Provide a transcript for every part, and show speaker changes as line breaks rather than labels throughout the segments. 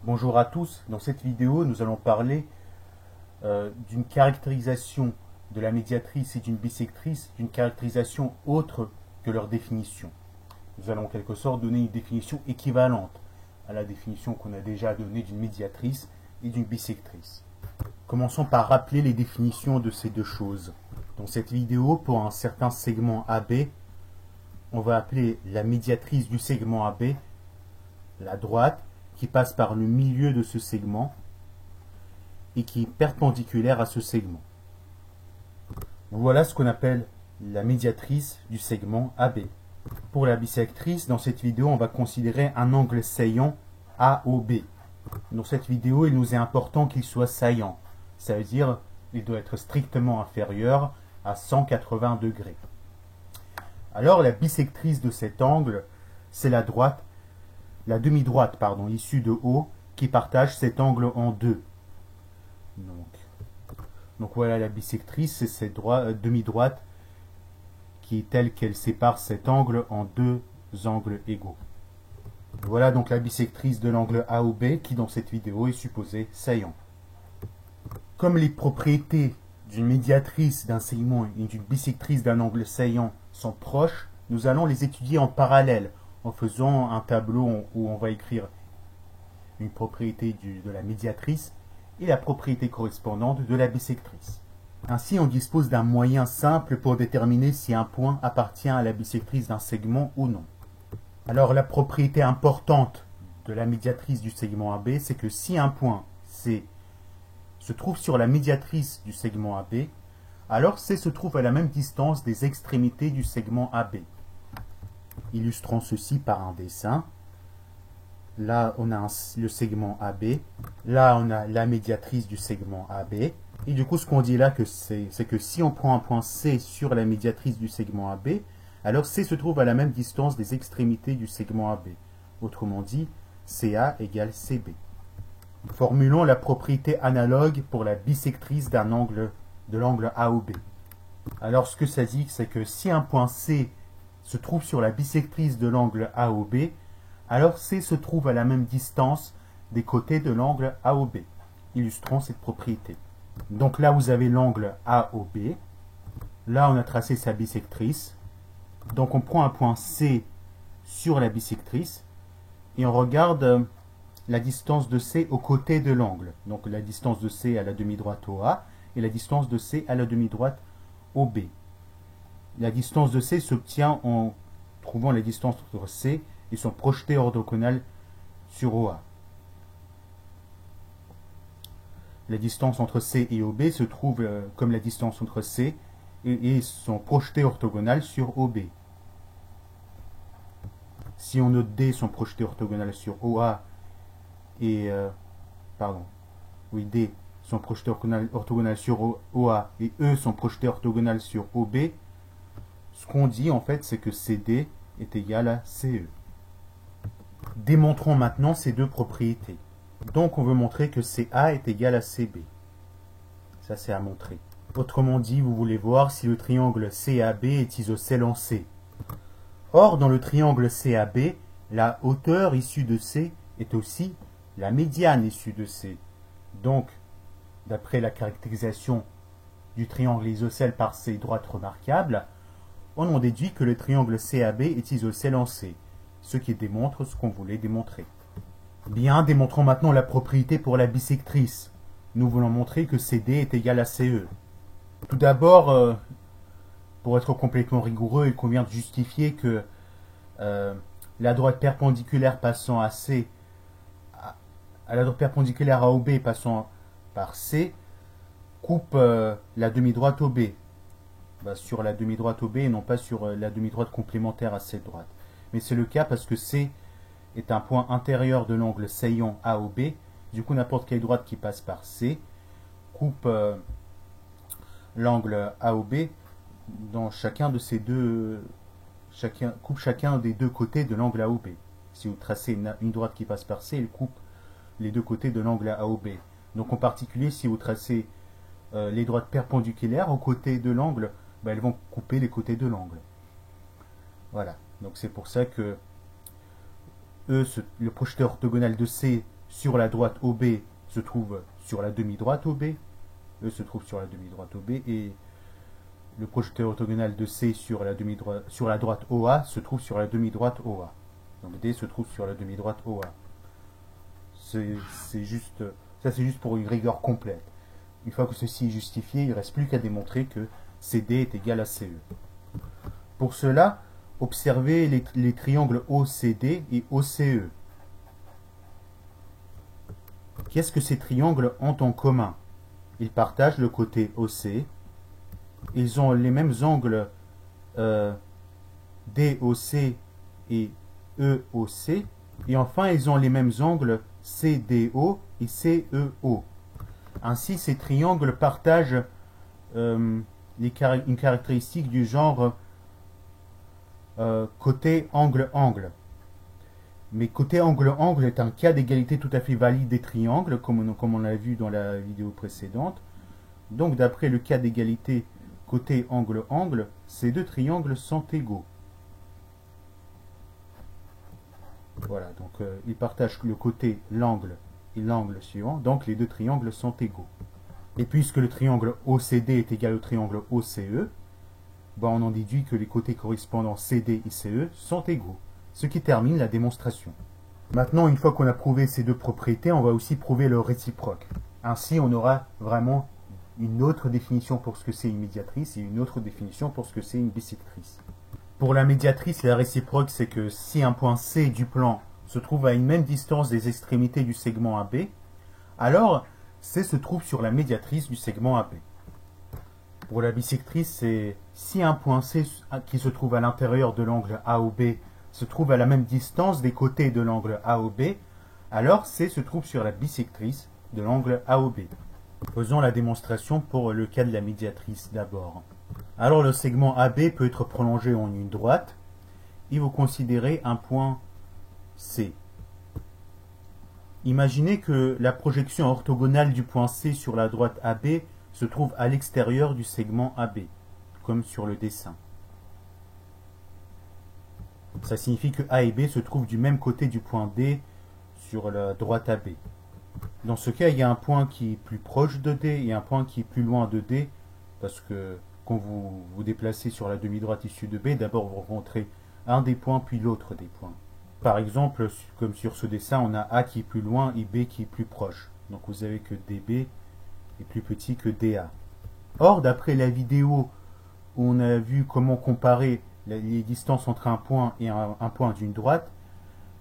Bonjour à tous, dans cette vidéo nous allons parler d'une caractérisation de la médiatrice et d'une bissectrice, d'une caractérisation autre que leur définition. Nous allons en quelque sorte donner une définition équivalente à la définition qu'on a déjà donnée d'une médiatrice et d'une bissectrice. Commençons par rappeler les définitions de ces deux choses. Dans cette vidéo, pour un certain segment AB, on va appeler la médiatrice du segment AB la droite qui passe par le milieu de ce segment et qui est perpendiculaire à ce segment. Voilà ce qu'on appelle la médiatrice du segment AB. Pour la bissectrice, dans cette vidéo, on va considérer un angle saillant AOB. Dans cette vidéo, il nous est important qu'il soit saillant. Ça veut dire qu'il doit être strictement inférieur à 180 degrés. Alors, la bissectrice de cet angle, c'est la demi-droite, issue de O, qui partage cet angle en deux. Donc voilà la bissectrice, c'est cette demi-droite qui est telle qu'elle sépare cet angle en deux angles égaux. Voilà donc la bissectrice de l'angle AOB qui dans cette vidéo est supposé saillant. Comme les propriétés d'une médiatrice d'un segment et d'une bissectrice d'un angle saillant sont proches, nous allons les étudier en parallèle en faisant un tableau où on va écrire une propriété de la médiatrice et la propriété correspondante de la bissectrice. Ainsi, on dispose d'un moyen simple pour déterminer si un point appartient à la bissectrice d'un segment ou non. Alors, la propriété importante de la médiatrice du segment AB, c'est que si un point C se trouve sur la médiatrice du segment AB, alors C se trouve à la même distance des extrémités du segment AB. Illustrons ceci par un dessin. Là, on a le segment AB. Là, on a la médiatrice du segment AB. Et du coup, ce qu'on dit là, c'est que si on prend un point C sur la médiatrice du segment AB, alors C se trouve à la même distance des extrémités du segment AB. Autrement dit, CA égale CB. Formulons la propriété analogue pour la bissectrice de l'angle AOB. Alors, ce que ça dit, c'est que si un point C se trouve sur la bissectrice de l'angle AOB, alors C se trouve à la même distance des côtés de l'angle AOB. Illustrons cette propriété. Donc là, vous avez l'angle AOB. Là, on a tracé sa bissectrice. Donc on prend un point C sur la bissectrice et on regarde la distance de C aux côtés de l'angle. Donc la distance de C à la demi-droite OA et la distance de C à la demi-droite OB. La distance de C s'obtient en trouvant la distance entre C et son projeté orthogonal sur OA. La distance entre C et OB se trouve comme la distance entre C et son projeté orthogonal sur OB. Si on note D, son projeté orthogonal sur OA et D, son projeté orthogonal sur OA et E, son projeté orthogonal sur OB, ce qu'on dit en fait, c'est que CD est égal à CE. Démontrons maintenant ces deux propriétés. Donc on veut montrer que CA est égal à CB. Ça c'est à montrer. Autrement dit, vous voulez voir si le triangle CAB est isocèle en C. Or, dans le triangle CAB, la hauteur issue de C est aussi la médiane issue de C. Donc, d'après la caractérisation du triangle isocèle par ses droites remarquables, on en déduit que le triangle CAB est isocèle en C, ce qui démontre ce qu'on voulait démontrer. Bien, démontrons maintenant la propriété pour la bissectrice. Nous voulons montrer que CD est égal à CE. Tout d'abord, pour être complètement rigoureux, il convient de justifier que la droite perpendiculaire passant à C, à la droite perpendiculaire à OB passant par C, coupe la demi-droite OB. Sur la demi-droite OB et non pas sur la demi-droite complémentaire à cette droite. Mais c'est le cas parce que C est un point intérieur de l'angle saillant AOB. Du coup, n'importe quelle droite qui passe par C coupe l'angle AOB dans chacun de ces deux, coupe chacun des deux côtés de l'angle AOB. Si vous tracez une droite qui passe par C, elle coupe les deux côtés de l'angle AOB. Donc en particulier, si vous tracez les droites perpendiculaires aux côtés de l'angle, elles vont couper les côtés de l'angle. Voilà, donc c'est pour ça que le projeté orthogonal de C sur la droite OB se trouve sur la demi-droite OB, E se trouve sur la demi-droite OB, et le projecteur orthogonal de C sur la droite OA se trouve sur la demi-droite OA. Donc D se trouve sur la demi-droite OA. C'est juste pour une rigueur complète. Une fois que ceci est justifié, il ne reste plus qu'à démontrer que CD est égal à CE. Pour cela, observez les triangles OCD et OCE. Qu'est-ce que ces triangles ont en commun? Ils partagent le côté OC. Ils ont les mêmes angles DOC et EOC. Et enfin, ils ont les mêmes angles CDO et CEO. Ainsi, ces triangles partagent une caractéristique du genre côté angle-angle. Mais côté angle-angle est un cas d'égalité tout à fait valide des triangles, comme on l'a vu dans la vidéo précédente. Donc, d'après le cas d'égalité côté angle-angle, ces deux triangles sont égaux. Voilà, donc ils partagent le côté l'angle et l'angle suivant, donc les deux triangles sont égaux. Et puisque le triangle OCD est égal au triangle OCE, on en déduit que les côtés correspondants CD et CE sont égaux, ce qui termine la démonstration. Maintenant, une fois qu'on a prouvé ces deux propriétés, on va aussi prouver leur réciproque. Ainsi, on aura vraiment une autre définition pour ce que c'est une médiatrice et une autre définition pour ce que c'est une bisectrice. Pour la médiatrice, la réciproque, c'est que si un point C du plan se trouve à une même distance des extrémités du segment AB, alors C se trouve sur la médiatrice du segment AB. Pour la bisectrice, c'est si un point C qui se trouve à l'intérieur de l'angle AOB se trouve à la même distance des côtés de l'angle AOB, alors C se trouve sur la bisectrice de l'angle AOB. Faisons la démonstration pour le cas de la médiatrice d'abord. Alors le segment AB peut être prolongé en une droite et vous considérez un point C. Imaginez que la projection orthogonale du point C sur la droite AB se trouve à l'extérieur du segment AB, comme sur le dessin. Ça signifie que A et B se trouvent du même côté du point D sur la droite AB. Dans ce cas, il y a un point qui est plus proche de D et un point qui est plus loin de D, parce que quand vous vous déplacez sur la demi-droite issue de B, d'abord vous rencontrez un des points puis l'autre des points. Par exemple, comme sur ce dessin, on a A qui est plus loin et B qui est plus proche. Donc vous savez que DB est plus petit que DA. Or, d'après la vidéo où on a vu comment comparer les distances entre un point et un point d'une droite,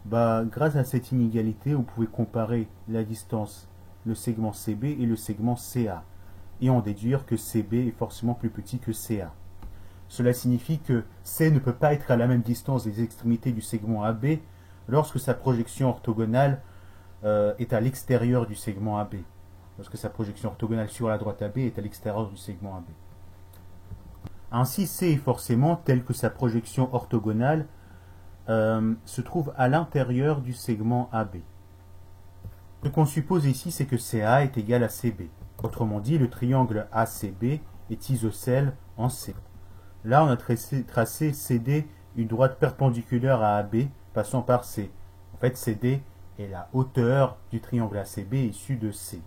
grâce à cette inégalité, vous pouvez comparer la distance, le segment CB et le segment CA, et en déduire que CB est forcément plus petit que CA. Cela signifie que C ne peut pas être à la même distance des extrémités du segment AB lorsque sa projection orthogonale est à l'extérieur du segment AB. Lorsque sa projection orthogonale sur la droite AB est à l'extérieur du segment AB. Ainsi, C est forcément tel que sa projection orthogonale se trouve à l'intérieur du segment AB. Ce qu'on suppose ici, c'est que CA est égal à CB. Autrement dit, le triangle ACB est isocèle en C. Là, on a tracé CD une droite perpendiculaire à AB passant par C. En fait, CD est la hauteur du triangle ACB issu de C.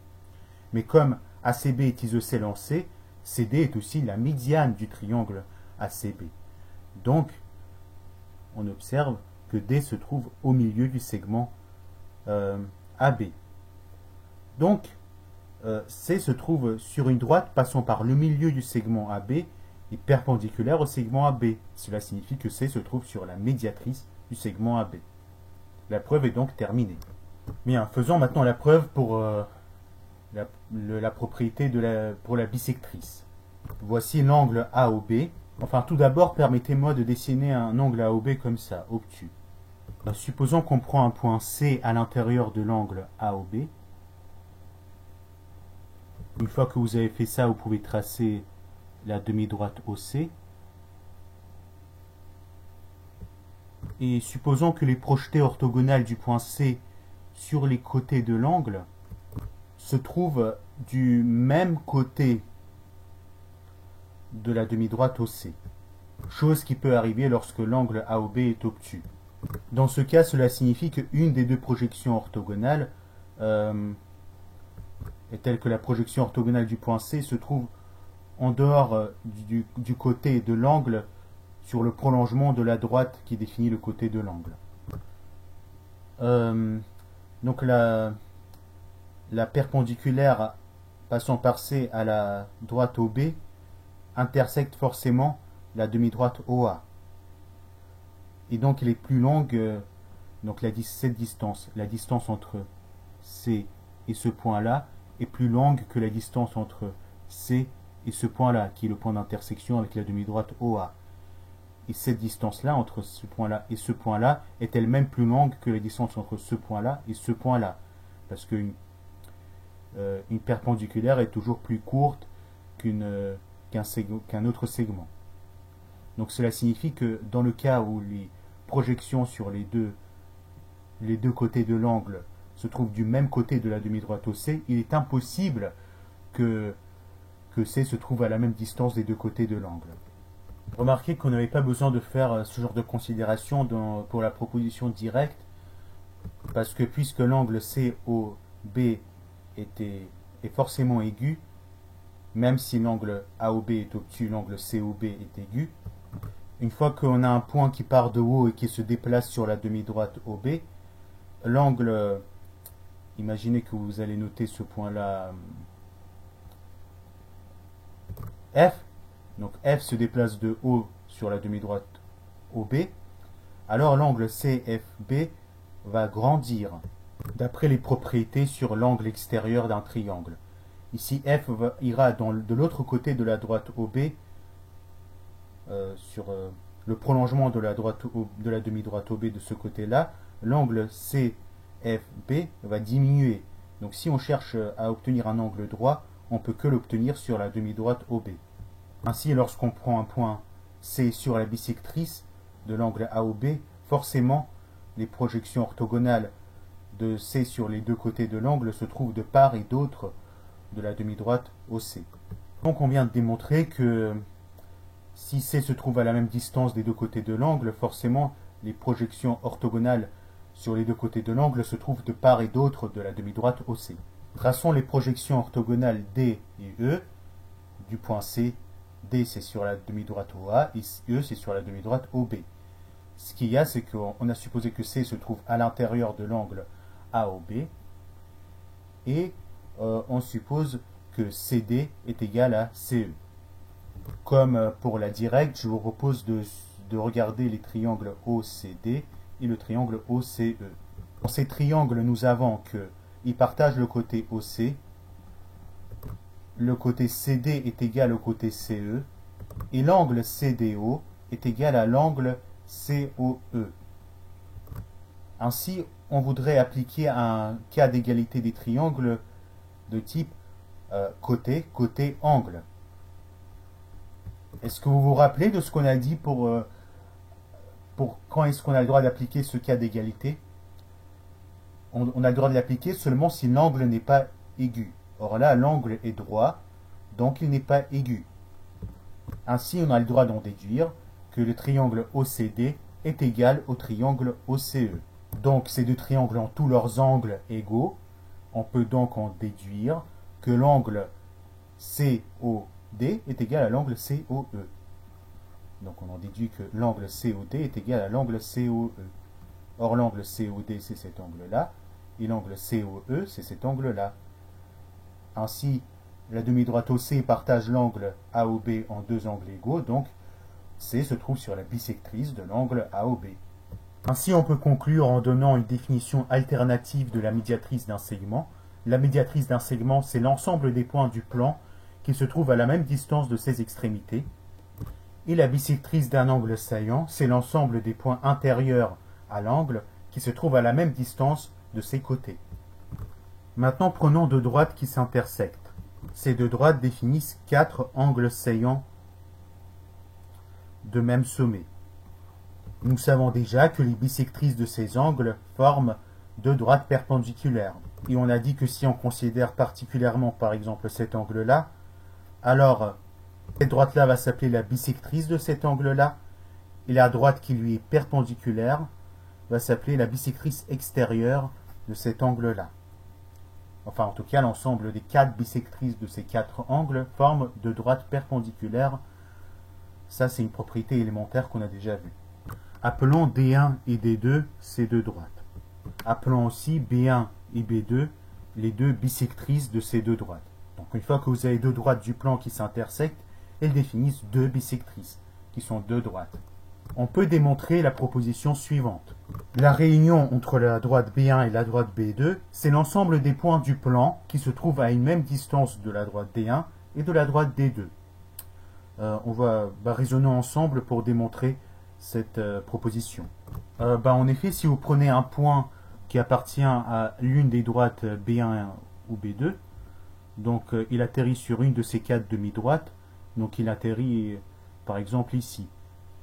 Mais comme ACB est isocèle en C, CD est aussi la médiane du triangle ACB. Donc, on observe que D se trouve au milieu du segment AB. Donc, C se trouve sur une droite passant par le milieu du segment AB et perpendiculaire au segment AB. Cela signifie que C se trouve sur la médiatrice du segment AB. La preuve est donc terminée. Bien, faisons maintenant la preuve pour la propriété pour la bisectrice. Voici l'angle AOB. Enfin, tout d'abord, permettez-moi de dessiner un angle AOB comme ça, obtus. Supposons qu'on prend un point C à l'intérieur de l'angle AOB. Une fois que vous avez fait ça, vous pouvez tracer la demi-droite OC. Et supposons que les projetés orthogonales du point C sur les côtés de l'angle se trouvent du même côté de la demi-droite OC. Chose qui peut arriver lorsque l'angle AOB est obtus. Dans ce cas, cela signifie qu'une des deux projections orthogonales est telle que la projection orthogonale du point C se trouve en dehors du côté de l'angle sur le prolongement de la droite qui définit le côté de l'angle. Donc la perpendiculaire passant par C à la droite OB intersecte forcément la demi-droite OA. Et donc elle est plus longue, donc cette distance, la distance entre C et ce point-là, est plus longue que la distance entre C et ce point-là, qui est le point d'intersection avec la demi-droite OA. Et cette distance-là, entre ce point-là et ce point-là, est elle-même plus longue que la distance entre ce point-là et ce point-là. Parce qu'une une perpendiculaire est toujours plus courte qu'un autre segment. Donc cela signifie que dans le cas où les projections sur les deux côtés de l'angle se trouvent du même côté de la demi-droite OC, il est impossible que C se trouve à la même distance des deux côtés de l'angle. Remarquez qu'on n'avait pas besoin de faire ce genre de considération pour la proposition directe, parce que puisque l'angle COB est forcément aigu, même si l'angle AOB est obtus, l'angle COB est aigu. Une fois qu'on a un point qui part de haut et qui se déplace sur la demi-droite OB, l'angle, imaginez que vous allez noter ce point-là, F, donc F se déplace de haut sur la demi-droite OB, alors l'angle CFB va grandir d'après les propriétés sur l'angle extérieur d'un triangle. Ici, F ira de l'autre côté de la droite OB, sur le prolongement de la demi-droite OB de ce côté-là. L'angle CFB va diminuer. Donc si on cherche à obtenir un angle droit, on ne peut que l'obtenir sur la demi-droite OB. Ainsi, lorsqu'on prend un point C sur la bisectrice de l'angle AOB, forcément, les projections orthogonales de C sur les deux côtés de l'angle se trouvent de part et d'autre de la demi-droite OC. Donc on vient de démontrer que si C se trouve à la même distance des deux côtés de l'angle, forcément les projections orthogonales sur les deux côtés de l'angle se trouvent de part et d'autre de la demi-droite OC. Traçons les projections orthogonales D et E du point C. D c'est sur la demi-droite OA et E c'est sur la demi-droite OB. Ce qu'il y a, c'est qu'on a supposé que C se trouve à l'intérieur de l'angle AOB et on suppose que CD est égal à CE. Comme pour la directe, je vous propose de regarder les triangles OCD et le triangle OCE. Dans ces triangles, nous avons qu'ils partagent le côté OC, le côté CD est égal au côté CE, et l'angle CDO est égal à l'angle COE. Ainsi, on voudrait appliquer un cas d'égalité des triangles de type côté, angle. Est-ce que vous vous rappelez de ce qu'on a dit pour quand est-ce qu'on a le droit d'appliquer ce cas d'égalité? On a le droit de l'appliquer seulement si l'angle n'est pas aigu. Or là, l'angle est droit, donc il n'est pas aigu. Ainsi, on a le droit d'en déduire que le triangle OCD est égal au triangle OCE. Donc, ces deux triangles ont tous leurs angles égaux. On peut donc en déduire que l'angle COD est égal à l'angle COE. Donc, on en déduit que l'angle COD est égal à l'angle COE. Or, l'angle COD, c'est cet angle-là, et l'angle COE, c'est cet angle-là. Ainsi, la demi-droite OC partage l'angle AOB en deux angles égaux, donc C se trouve sur la bisectrice de l'angle AOB. Ainsi, on peut conclure en donnant une définition alternative de la médiatrice d'un segment. La médiatrice d'un segment, c'est l'ensemble des points du plan qui se trouvent à la même distance de ses extrémités. Et la bisectrice d'un angle saillant, c'est l'ensemble des points intérieurs à l'angle qui se trouvent à la même distance de ses côtés. Maintenant, prenons deux droites qui s'intersectent. Ces deux droites définissent quatre angles saillants de même sommet. Nous savons déjà que les bisectrices de ces angles forment deux droites perpendiculaires. Et on a dit que si on considère particulièrement, par exemple, cet angle-là, alors cette droite-là va s'appeler la bisectrice de cet angle-là, et la droite qui lui est perpendiculaire va s'appeler la bisectrice extérieure de cet angle-là. enfin en tout cas l'ensemble des 4 bisectrices de ces 4 angles, forment deux droites perpendiculaires. Ça, c'est une propriété élémentaire qu'on a déjà vue. Appelons D1 et D2 ces deux droites. Appelons aussi B1 et B2 les deux bisectrices de ces deux droites. Donc une fois que vous avez deux droites du plan qui s'intersectent, elles définissent deux bisectrices, qui sont deux droites. On peut démontrer la proposition suivante. La réunion entre la droite B1 et la droite B2, c'est l'ensemble des points du plan qui se trouvent à une même distance de la droite D1 et de la droite D2. On va raisonner ensemble pour démontrer cette proposition. En effet, si vous prenez un point qui appartient à l'une des droites B1 ou B2, donc il atterrit sur une de ces 4 demi-droites, donc il atterrit par exemple ici.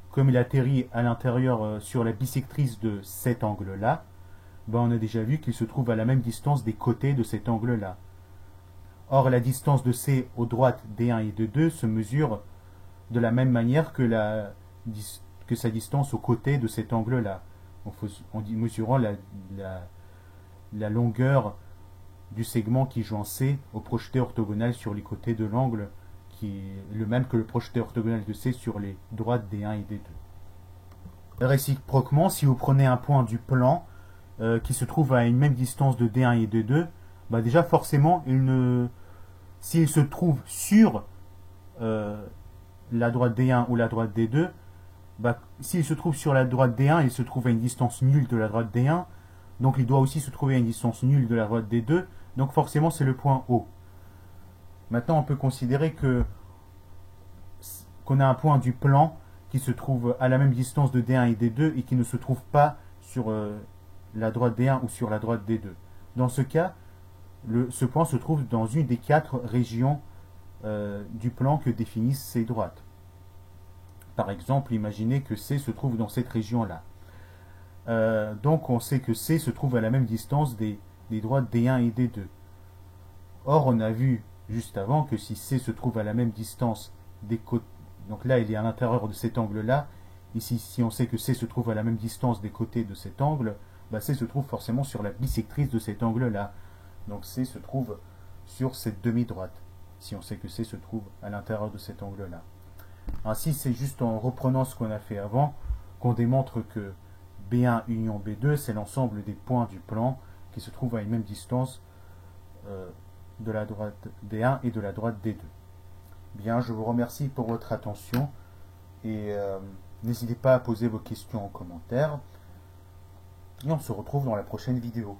Comme il atterrit à l'intérieur sur la bisectrice de cet angle-là, on a déjà vu qu'il se trouve à la même distance des côtés de cet angle-là. Or, la distance de C aux droites D1 et D2 se mesure de la même manière que sa distance aux côtés de cet angle-là, en mesurant la longueur du segment qui joint C au projeté orthogonal sur les côtés de l'angle, qui est le même que le projeté orthogonal de C sur les droites D1 et D2. Réciproquement, si vous prenez un point du plan qui se trouve à une même distance de D1 et D2, déjà forcément, s'il se trouve sur la droite D1 ou la droite D2, s'il se trouve sur la droite D1, il se trouve à une distance nulle de la droite D1, donc il doit aussi se trouver à une distance nulle de la droite D2, donc forcément c'est le point O. Maintenant on peut considérer qu'on a un point du plan qui se trouve à la même distance de D1 et D2 et qui ne se trouve pas sur la droite D1 ou sur la droite D2. Dans ce cas, ce point se trouve dans une des 4 régions du plan que définissent ces droites. Par exemple, imaginez que C se trouve dans cette région-là. Donc on sait que C se trouve à la même distance des droites D1 et D2. Or, on a vu juste avant que si C se trouve à la même distance des côtés, donc là il est à l'intérieur de cet angle-là, ici si on sait que C se trouve à la même distance des côtés de cet angle, C se trouve forcément sur la bisectrice de cet angle-là. Donc C se trouve sur cette demi-droite, si on sait que C se trouve à l'intérieur de cet angle-là. Ainsi, c'est juste en reprenant ce qu'on a fait avant qu'on démontre que B1 union B2, c'est l'ensemble des points du plan qui se trouvent à une même distance de la droite D1 et de la droite D2. Bien, je vous remercie pour votre attention et n'hésitez pas à poser vos questions en commentaire. Et on se retrouve dans la prochaine vidéo.